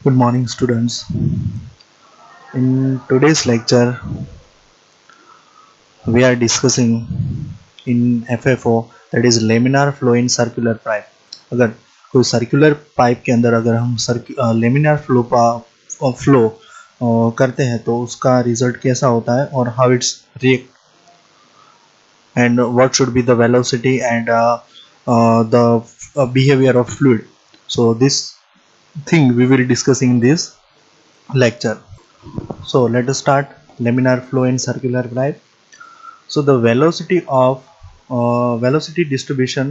Good morning, students. In today's lecture, we are discussing in FFO, that is laminar flow in circular pipe. अगर कोई circular pipe के अंदर अगर हम laminar flow करते हैं तो उसका result कैसा होता है और how it's react and what should be the velocity and the behavior of fluid. So this thing we will discuss in this lecture. So let us start laminar flow in circular pipe. So the velocity distribution.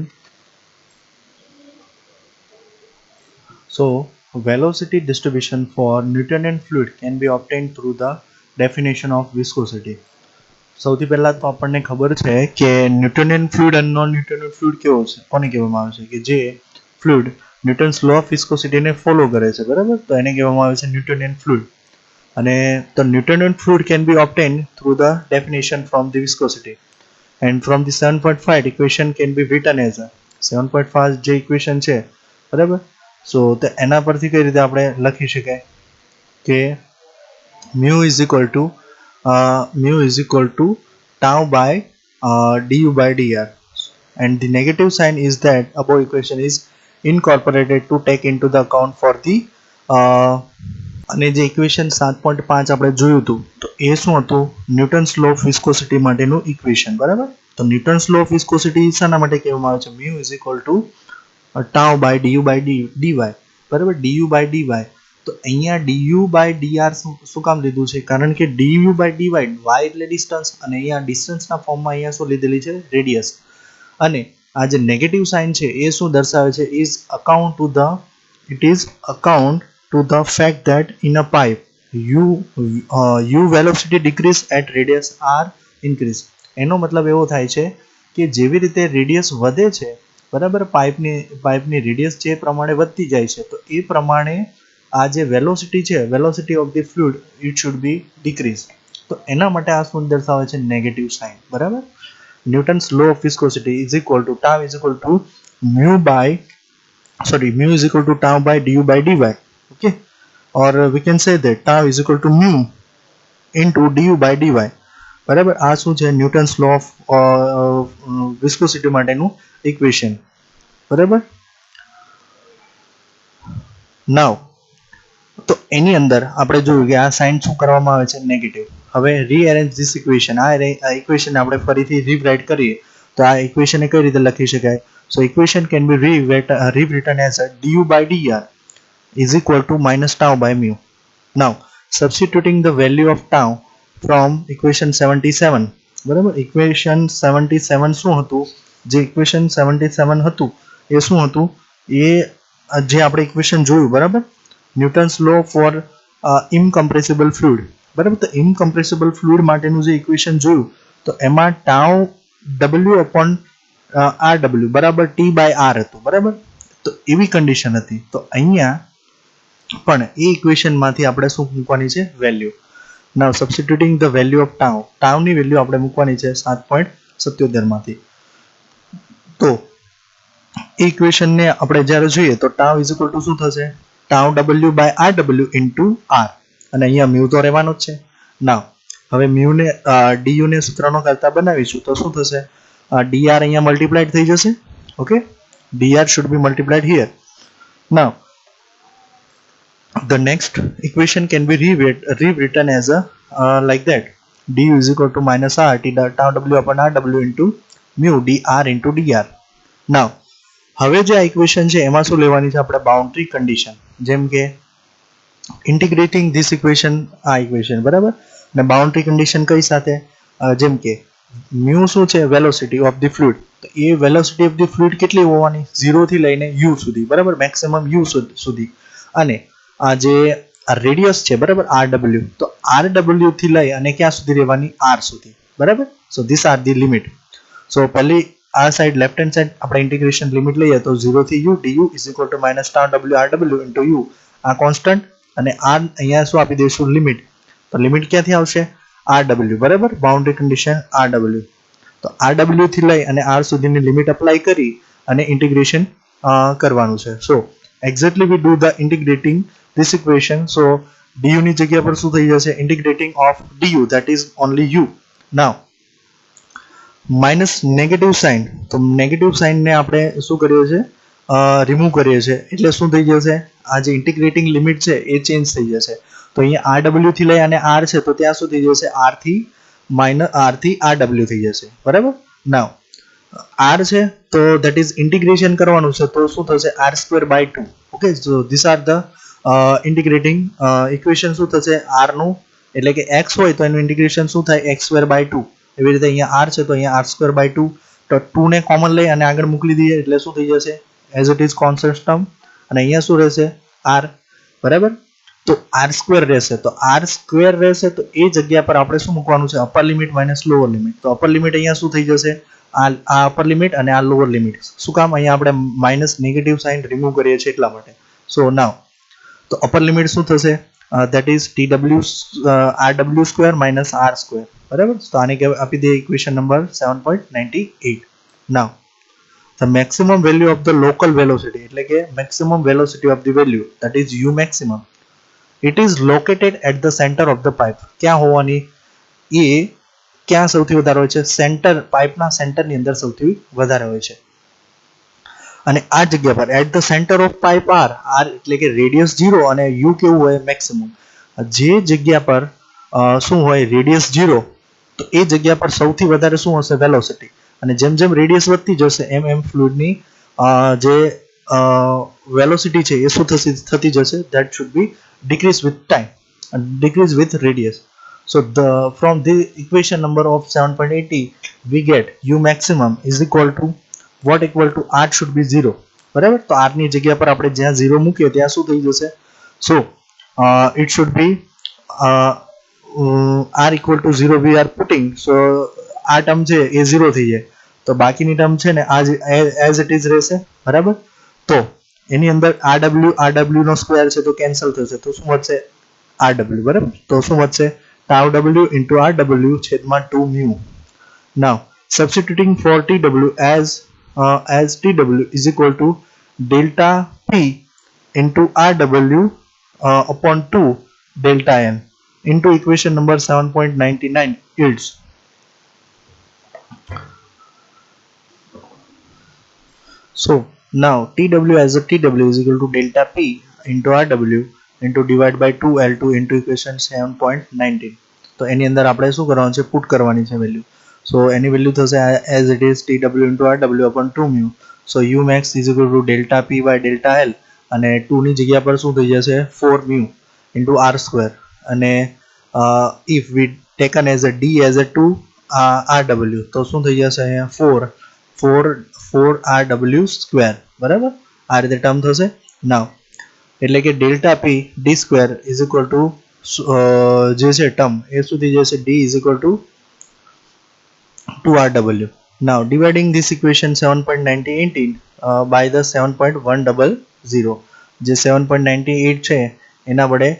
So velocity distribution for Newtonian fluid can be obtained through the definition of viscosity. સૌથી પહેલા તો આપણને ખબર છે કે Newtonian fluid અને non Newtonian fluid કેવો છે, કોને કહેવામાં આવે છે કે જે ફ્લુઇડ ન્યૂટન્સ લો ઓફ વિસ્કોસિટીને ફોલો કરે છે, બરાબર, તો એને કહેવામાં આવે છે ન્યૂટનિયન ફ્લુઇડ. અને the Newtonian fluid can be obtained through the definition from the viscosity, and from the 7.5 equation can be written as a 7.5 જે equation છે, બરાબર, so તો એના પરથી કઈ રીતે આપણે લખી શકાય કે mu is equal to tau by du by dr, and the negative sign is that above equation is incorporated to take into the account for the અને જે ઇક્વેશન 7.5 આપણે જોયું હતું તો એ શું હતું, ન્યૂટન્સ લો ઓફ વિસ્કોસિટી માટેનું equation, બરાબર. તો ન્યૂટન્સ લો ઓફ વિસ્કોસિટી શાના માટે કહેવામાં આવે છે, mu is equal to tau by du by dy, બરાબર, du by dy. તો અહીંયા du by dr શું કામ લીધું છે, કારણ કે du by dy y એટલે ડિસ્ટન્સ અને અહીંયા ડિસ્ટન્સના ફોર્મમાં અહીંયા શું લીધેલી છે, રેડિયસ. અને આ જે નેગેટિવ સાઇન છે એ શું દર્શાવે છે, it is account to the fact that in a pipe u velocity decrease at radius r increase. એનો મતલબ એવો થાય છે કે જેવી રીતે રેડિયસ વધે છે, બરાબર, પાઇપની રેડિયસ જે પ્રમાણે વધતી જાય છે તો એ પ્રમાણે આ જે વેલોસિટી છે, velocity of the fluid it should be decrease. તો એના માટે આ શું દર્શાવે છે, નેગેટિવ સાઇન, બરાબર. Newton's law of viscosity is equal to tau is equal to mu is equal to tau by du by dy. Okay, or we can say that tau is equal to mu into du by dy, બરાબર. આ શું છે, Newton's law of viscosity માટેનું equation, બરાબર. નાઉ તો એની અંદર આપણે જોયું કે આ સાઇન શું કરવામાં આવે છે, નેગેટિવ. હવે રીઅરેન્જ ધીસ ઇક્વેશન, આ ઇક્વેશન આપણે ફરીથી રીરાઇટ કરીએ તો આ ઇક્વેશનને કઈ રીતે લખી શકાય, so equation can be rewritten as du by dr is equal to minus tau by mu. Now substituting the value of tau from equation 77, બરાબર, equation 77 શું હતું, જે equation 77 હતું એ શું હતું, એ જે આપણે equation જોયું, બરાબર, ન્યૂટન્સ લો ફોર ઇનકમ્પ્રેસિબલ ફ્લુઇડ, બરાબર. તો ઇનકમ્પ્રેસિબલ ફ્લુઇડ માટેનું જે ઇક્વેશન જોયું તો એમાં tau w upon rw બરાબર t by r હતું, બરાબર. તો એવી કન્ડિશન હતી. તો અહીંયા પણ એ ઇક્વેશનમાંથી આપણે શું મૂકવાની છે, value. Now substituting the value of ટાઉની વેલ્યુ આપણે મૂકવાની છે 7.77 માંથી. તો એ ઇક્વેશનને આપણે જ્યારે જોઈએ તો tau ઇઝ ઇક્વલ ટુ શું થશે, tau w by rw into r, અને અહીંયા મ્યુ તો રહેવાનો જ છે. નાઉ હવે મ્યુને du ને સૂત્રનો કરતા બનાવીશું તો શું થશે, dr અહીંયા મલ્ટીપ્લાઇડ થઈ જશે. Okay, dr should be multiplied here. Now the next equation can be rewritten as like that, du is equal to minus r t tau w upon rw into mu dr into dr. Now હવે જે આ equation છે એમાં શું લેવાની છે આપણે, boundary condition, જેમ કે ઇન્ટિગ્રેટિંગ ધીસ ઇક્વેશન, આ ઇક્વેશન, બરાબર, અને બાઉન્ડ્રી કન્ડિશન કઈ સાથે, જેમ કે mu શું છે, વેલોસિટી ઓફ ધ ફ્લુઇડ, તો એ વેલોસિટી ઓફ ધ ફ્લુઇડ કેટલી હોવાની, 0 થી લઈને u સુધી, બરાબર, મેક્સિમમ u સુધી. અને આ જે રેડિયસ છે, બરાબર, rw, તો rw થી લઈ અને ક્યાં સુધી રહેવાની, r સુધી, બરાબર. So these are the limit. So પહેલી આ સાઈડ લેફ્ટ હેન્ડ સાઈડ આપણે ઇન્ટિગ્રેશન લિમિટ લઈએ તો 0 થી u du is equal to minus tau w rw into u, આ કોન્સ્ટન્ટ, અને r અહીંયા શું આપી દઈશું, લિમિટ. તો લિમિટ ક્યાંથી આવશે, rw, બરાબર, બાઉન્ડ્રી કન્ડિશન rw. તો rw થી લઈ અને r સુધીની લિમિટ અપ્લાય કરી અને ઇન્ટિગ્રેશન કરવાનું છે. સો exactly we do the integrating this equation, so du ની જગ્યા પર શું થઈ જશે integrating of du, that is only u. now minus negative sign, તો નેગેટિવ સાઇનને આપણે શું કરીએ છીએ રિમૂવ કરીએ છીએ, એટલે શું થઈ જશે આ જે ઇન્ટિગ્રેટિંગ લિમિટ છે એ ચેન્જ થઈ જશે. તો અહીંયા RW થી લઈ અને R છે તો ત્યાં શું થઈ જશે R થી RW થઈ જશે, બરાબર. નાવ R છે તો that is integration કરવાનું છે તો શું થશે R²/2. Okay, so these are the integrating equation. શું થશે R નું એટલે કે x હોય તો એનું ઇન્ટિગ્રેશન શું થાય x²/2. એવી રીતે અહીંયા R છે તો અહીંયા R²/2, તો 2 ને કોમન લઈ અને આગળ મોકલી દઈએ એટલે શું થઈ જશે as it is constant term, અને અહીંયા શું રહેશે R, બરાબર. તો R² રહેશે, તો R² રહેશે તો એ જગ્યા પર આપણે શું મૂકવાનું છે upper limit minus lower limit. તો અપર લિમિટ અહીંયા શું થઈ જશે આ અપર લિમિટ અને આ લોઅર લિમિટ. શું કામ અહીંયા આપણે માઇનસ નેગેટિવ સાઇન રિમૂવ કરીએ છીએ એટલા માટે. સો નાવ તો અપર લિમિટ શું થશે that is RW² minus R², બરાબર. તો આને આપી દે equation number 7.98. Now the maximum value of the local velocity, એટલે કે maximum velocity of the value, that is u maximum, it is located at the center of the pipe. ક્યાં હોવાની એ ક્યાં સૌથી વધારે હોય છે સેન્ટર, પાઇપના સેન્ટરની અંદર સૌથી વધારે હોય છે. અને આ જગ્યા પર at the centre of pipe r એટલે કે રેડિયસ 0 અને u કેવું હોય મેક્સિમમ. જે જગ્યા પર શું હોય રેડિયસ 0 તો એ જગ્યા પર સૌથી વધારે શું હશે વેલોસિટી, અને જેમ જેમ રેડિયસ વધતી જશે એમ એમ ફ્લુઇડની જે વેલોસિટી છે એ શું થતી જશે that should be decrease with time and decrease with radius. So from the equation number of 7.80 we get u maximum is equal to what, equal to r should be 0, બરાબર. તો r ની જગ્યા પર આપણે જ્યાં 0 મૂકીએ ત્યાં શું થઈ જશે, so it should be r equal to 0 we are putting, so આ ટર્મ છે એ 0 થઈ જાય તો બાકીની ટર્મ છે ને આ એઝ ઇટ ઇઝ રહેશે, બરાબર. તો એની અંદર RW નો સ્ક્વેર છે તો કેન્સલ થશે, તો શું વધશે RW, બરાબર. તો શું વધશે tau w into RW છેદમાં 2 mu. now substituting for TW as TW is equal to delta P into RW upon 2 delta N into equation number 7.99 yields. So now TW as a TW is equal to delta P into RW into divide by 2L2 into equation 7.19. તો એની અંદર આપણે શું કરવાનું છે put કરવાની છે value. સો એની value થશે as it is TW into RW upon 2 mu. so U max is equal to delta P by delta L, અને 2 ની જગ્યા પર શું થઈ જશે 4 mu into R², અને if we taken as a D as a 2 RW તો શું થઈ જશે અહીંયા 4 RW², બરાબર. આ રીતે ટર્મ થશે. નાવ એટલે કે delta P D² is equal to જે છે ટર્મ એ શું થઈ જશે D is equal to 2 RW. now dividing this equation 7.19 by the 7.100, જે 7.98 છે એના વડે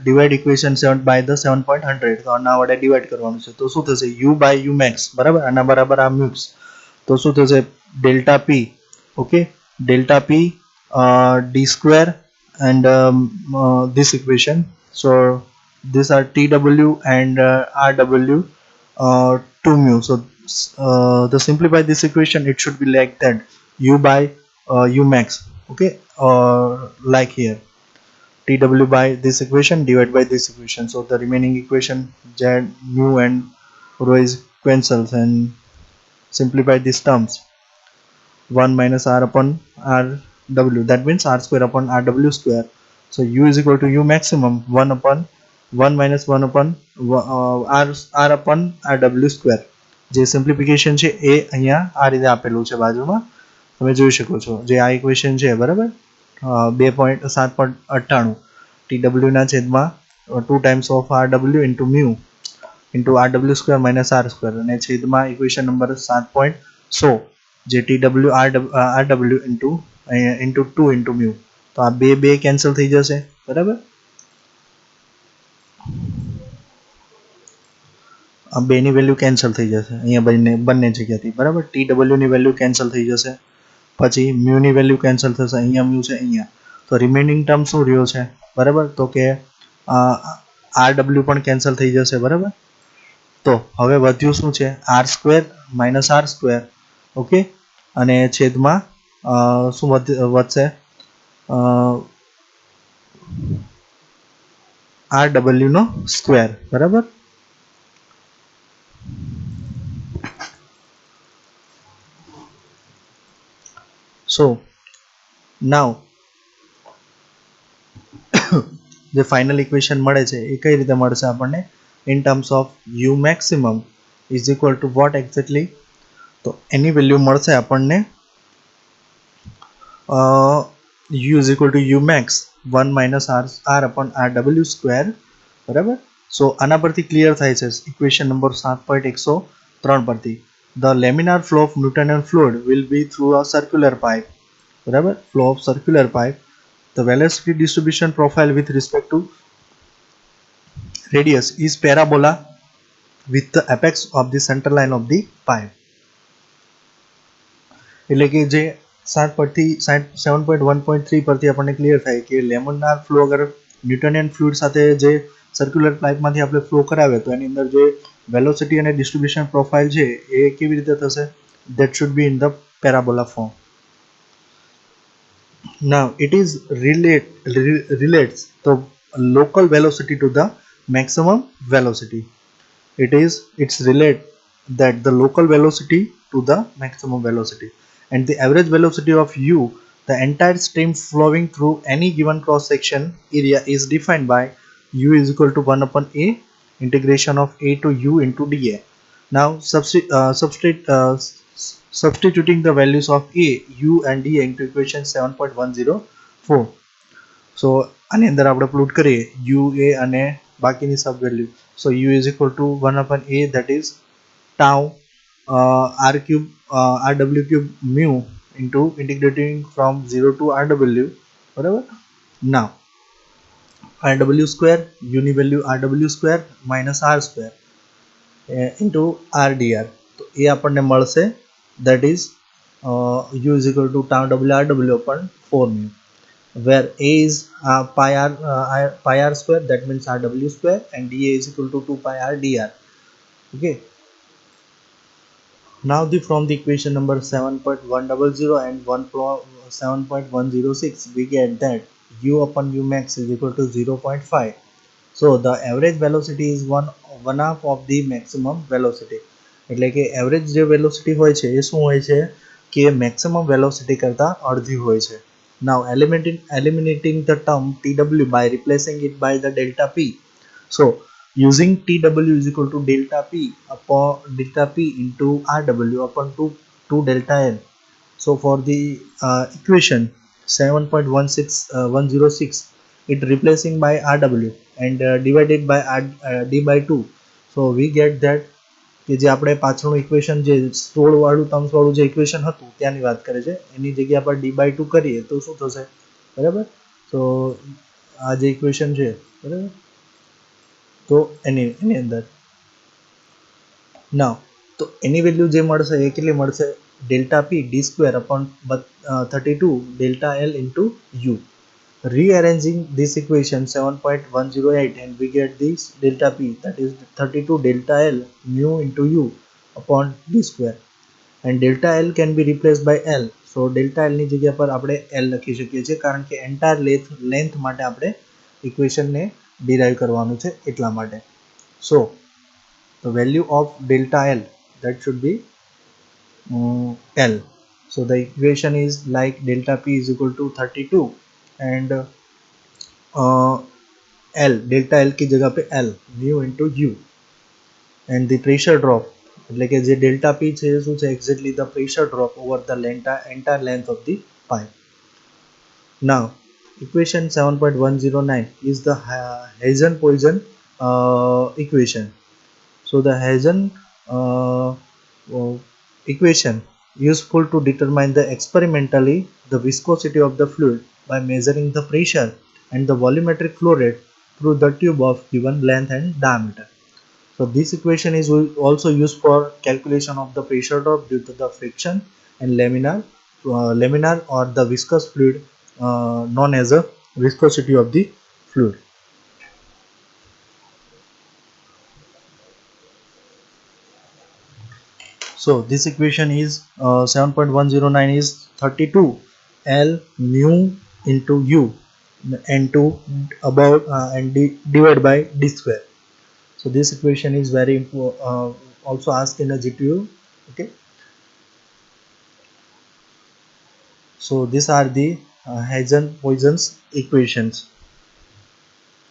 ડિવાઇડ ઇક્વેશન 7 by the 7.100, તો આના વડે ડિવાઇડ કરવાનું છે તો શું થશે u by u max, બરાબર. આના બરાબર આ મ્યુક્સ, તો શું થશે delta P, okay, delta P D² and this equation, so these are TW and RW 2 mu. so to simplify this equation it should be like that u by u max, okay, like here TW by this equation divided by this equation. so the remaining equation z mu and rho is cancels and simplify these terms 1 minus r upon RW, that means r² upon RW². so u is equal to u maximum 1 upon 1 minus 1 upon r upon RW². જે simplification છે એ અહીંયા આ રીતે આપેલું છે બાજુમાં તમે જોઈ શકો છો, જે આ ઇક્વેશન છે, બરાબર. 2.7.98 TW ના છેદમાં 2 times of RW into mu into RW² minus R², અને છેદમાં ઇક્વેશન નંબર 7.100 જે TW RW into 2 into mu. તો આ બે કેન્સલ થઈ જશે, બરાબર. આ બેની વેલ્યુ કેન્સલ થઈ જશે અહીંયા બંને જગ્યાથી, બરાબર. TW ની વેલ્યુ કેન્સલ થઈ જશે, પછી mu ની વેલ્યુ કેન્સલ થશે, અહીંયા mu છે અહીંયા, તો રિમેઇનિંગ ટર્મ શું રહ્યો છે બરાબર, તો કે RW પણ કેન્સલ થઈ જશે બરાબર. તો હવે વધ્યું શું છે r square minus r square, okay, અને છેદમાં શું વધશે RW નો સ્ક્વેર બરાબર. So now જે ફાઇનલ ઇક્વેશન મળે છે એ કઈ રીતે મળશે આપણને, in terms of u maximum is equal to what exactly, તો એની વેલ્યુ મળશે આપણને u is equal to u max 1 minus r upon RW square બરાબર. સો આના પરથી ક્લિયર થાય છે ઇક્વેશન નંબર 7.103 પરથી, the laminar flow of Newtonian fluid will be through a circular pipe બરાબર, flow of circular pipe, the velocity distribution profile with respect to radius is parabola with the apex of the center line of the pipe. એટલે કે જે 7.1.3 પરથી આપણને clear થાય કે laminar flow અગર ન્યુટોનિયન fluid સાથે જે સર્ક્યુલર પાઇપમાંથી આપણે ફ્લો કરાવે તો એની અંદર જે વેલોસિટી અને ડિસ્ટ્રીબ્યુશન પ્રોફાઇલ છે એ કેવી રીતે થશે, that should be in the parabola form. Now it is relates the local velocity to the maximum velocity. It's relate that the local velocity to the maximum velocity, and the average velocity of u, the entire stream flowing through any given cross section area, is defined by u is equal to 1 upon a integration of a to u into dA. Now substituting the values of a, u and dA into equation 7.104. So આની અંદર આપણે plot કરીએ u, a અને બાકીની સબ value. So u is equal to 1 upon a, that is tau r cube rw cube mu into integrating from 0 to rw બરાબર. Now rw square, u ની value rw square minus r square into rdr, તો એ આપણને મળશે, that is u is equal to tau rw upon 4 mu, where a is pi r square, that means rw square, and dA is equal to 2 pi r dr. Okay. Now from the equation number 7.100 and 7.106 we get that u upon u max is equal to 0.5. So the average velocity is one half of the maximum velocity. એટલે કે average જે velocity હોય છે એ શું હોય છે કે maximum velocity કરતા અડધી હોય છે. Now eliminating the term TW by replacing it by the delta P. So using TW is equal to delta P into RW upon 2 delta L. So for the equation 7.106 it replacing by RW and divided by d by 2. So we get that કે જે આપણે પાછળનું equation જે 16 વાળું terms વાળું જે equation હતું ત્યાંની વાત કરે છે, એની જગ્યા પર d/2 કરીએ તો શું થશે બરાબર. તો આ જે ઇક્વેશન છે બરાબર, તો એની અંદર નાવ તો એની વેલ્યુ જે મળશે એ કેટલી મળશે, delta P d square upon 32 delta L into u. Rearranging this equation 7.108 and we get this delta p, that is 32 delta L mu into u upon d square, and delta L can be replaced by L. So delta L ની જગ્યા પર આપણે L લખી શકીએ છીએ કારણ કે entire length માટે આપણે ઇક્વેશનને ડિરાઈવ કરવાનું છે એટલા માટે. So the value of delta L, that should be L. So the equation is like delta p is equal to 32 and L, delta L की जगह पे L mu into u, and the pressure drop એટલે કે જે delta p છે એ શું છે exactly the pressure drop over the entire length of the pipe. Now equation 7.109 is the Hazen-Poisson equation. So the Hazen equation useful to determine the experimentally the viscosity of the fluid by measuring the pressure and the volumetric flow rate through the tube of given length and diameter. So this equation is also used for calculation of the pressure drop due to the friction and laminar or the viscous fluid known as a viscosity of the fluid. So this equation is 7.109 is 32 L mu into U and 2 about and divided by d square. So this equation is very also asked in a GTU. Okay. So these are the Hazen-Poisson's equations.